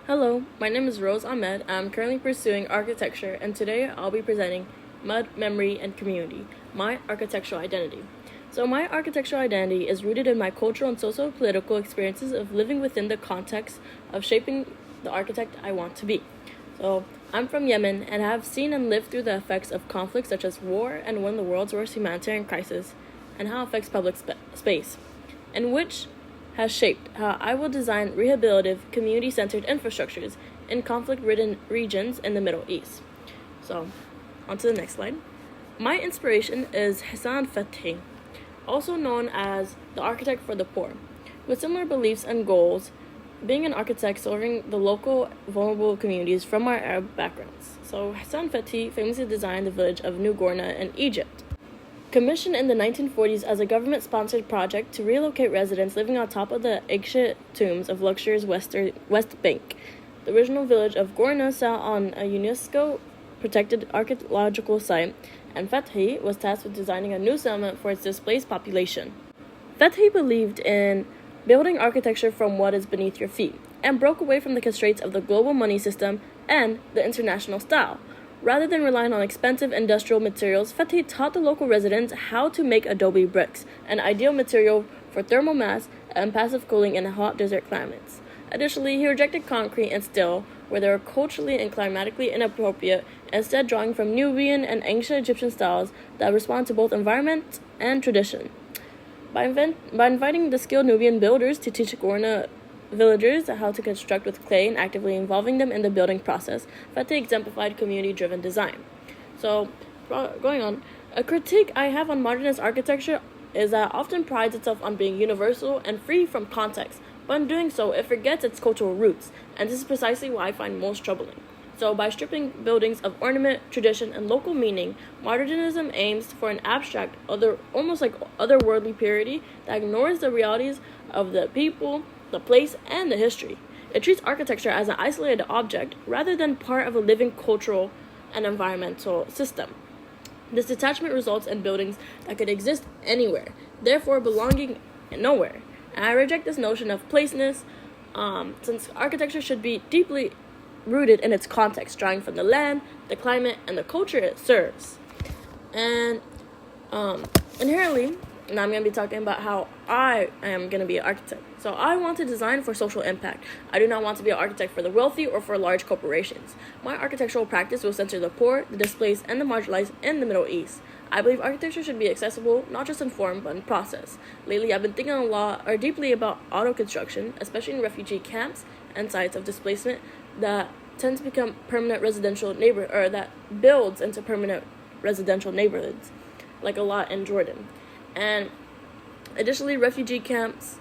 Hello, my name is Rose Ahmed. I'm currently pursuing architecture, and today I'll be presenting Mud, Memory, and Community, my architectural identity. So my architectural identity is rooted in my cultural and socio-political experiences of living within the context of shaping the architect I want to be. So I'm from Yemen and have seen and lived through the effects of conflicts such as war and one of the world's worst humanitarian crises, and how it affects public space, and which has shaped how I will design rehabilitative, community-centered infrastructures in conflict-ridden regions in the Middle East. So, on to the next slide. My inspiration is Hassan Fathy, also known as the architect for the poor, with similar beliefs and goals, being an architect serving the local vulnerable communities from our Arab backgrounds. So, Hassan Fathy famously designed the village of New Gourna in Egypt, commissioned in the 1940s as a government-sponsored project to relocate residents living on top of the ancient tombs of luxurious West Bank. The original village of Gourna sat on a UNESCO-protected archaeological site, and Fethi was tasked with designing a new settlement for its displaced population. Fethi believed in building architecture from what is beneath your feet, and broke away from the constraints of the global money system and the international style. Rather than relying on expensive industrial materials, Fethi taught the local residents how to make adobe bricks, an ideal material for thermal mass and passive cooling in hot desert climates. Additionally, he rejected concrete and steel, where they were culturally and climatically inappropriate, instead drawing from Nubian and ancient Egyptian styles that respond to both environment and tradition. By inviting the skilled Nubian builders to teach Gourna villagers how to construct with clay and actively involving them in the building process, Fethi exemplified community-driven design. So, going on, a critique I have on modernist architecture is that it often prides itself on being universal and free from context, but in doing so, it forgets its cultural roots, and this is precisely what I find most troubling. So, by stripping buildings of ornament, tradition, and local meaning, modernism aims for an abstract, almost like otherworldly purity that ignores the realities of the people, the place, and the history. It treats architecture as an isolated object rather than part of a living cultural and environmental system. This detachment results in buildings that could exist anywhere, therefore belonging nowhere. And I reject this notion of placeness, since architecture should be deeply rooted in its context, drawing from the land, the climate, and the culture it serves. And inherently, now I'm going to be talking about how I am going to be an architect. So I want to design for social impact. I do not want to be an architect for the wealthy or for large corporations. My architectural practice will center the poor, the displaced, and the marginalized in the Middle East. I believe architecture should be accessible, not just in form, but in process. Lately, I've been thinking a lot or deeply about auto construction, especially in refugee camps and sites of displacement that tend to become permanent residential that builds into permanent residential neighborhoods, like a lot in Jordan. And additionally, refugee camps,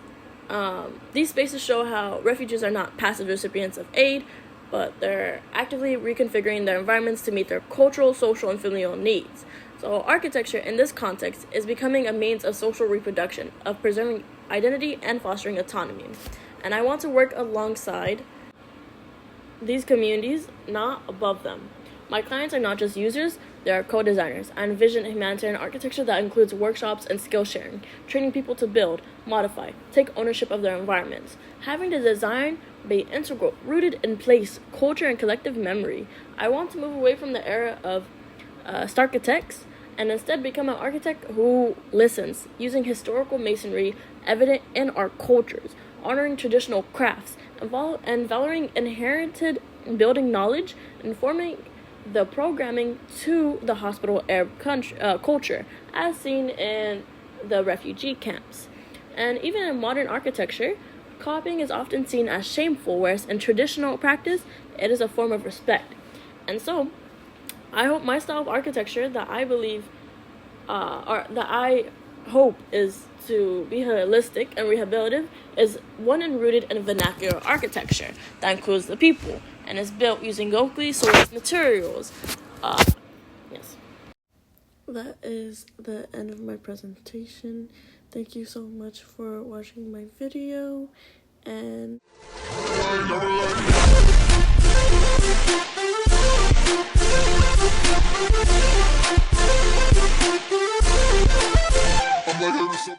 these spaces show how refugees are not passive recipients of aid, but they're actively reconfiguring their environments to meet their cultural, social, and familial needs. So architecture in this context is becoming a means of social reproduction, of preserving identity and fostering autonomy. And I want to work alongside these communities, not above them. My clients are not just users, they are co-designers. I envision a humanitarian architecture that includes workshops and skill sharing, training people to build, modify, take ownership of their environments. Having the design be integral, rooted in place, culture, and collective memory. I want to move away from the era of starchitects and instead become an architect who listens, using historical masonry evident in our cultures, honoring traditional crafts, and valuing inherited building knowledge, informing the programming to the hospital Arab culture, as seen in the refugee camps. And even in modern architecture, copying is often seen as shameful, whereas in traditional practice, it is a form of respect. And so, I hope my style of architecture that I believe, or that I hope is to be holistic and rehabilitative, is one and rooted in vernacular architecture that includes the people and is built using locally sourced materials. Yes. That is the end of my presentation. Thank you so much for watching my video, and I'm like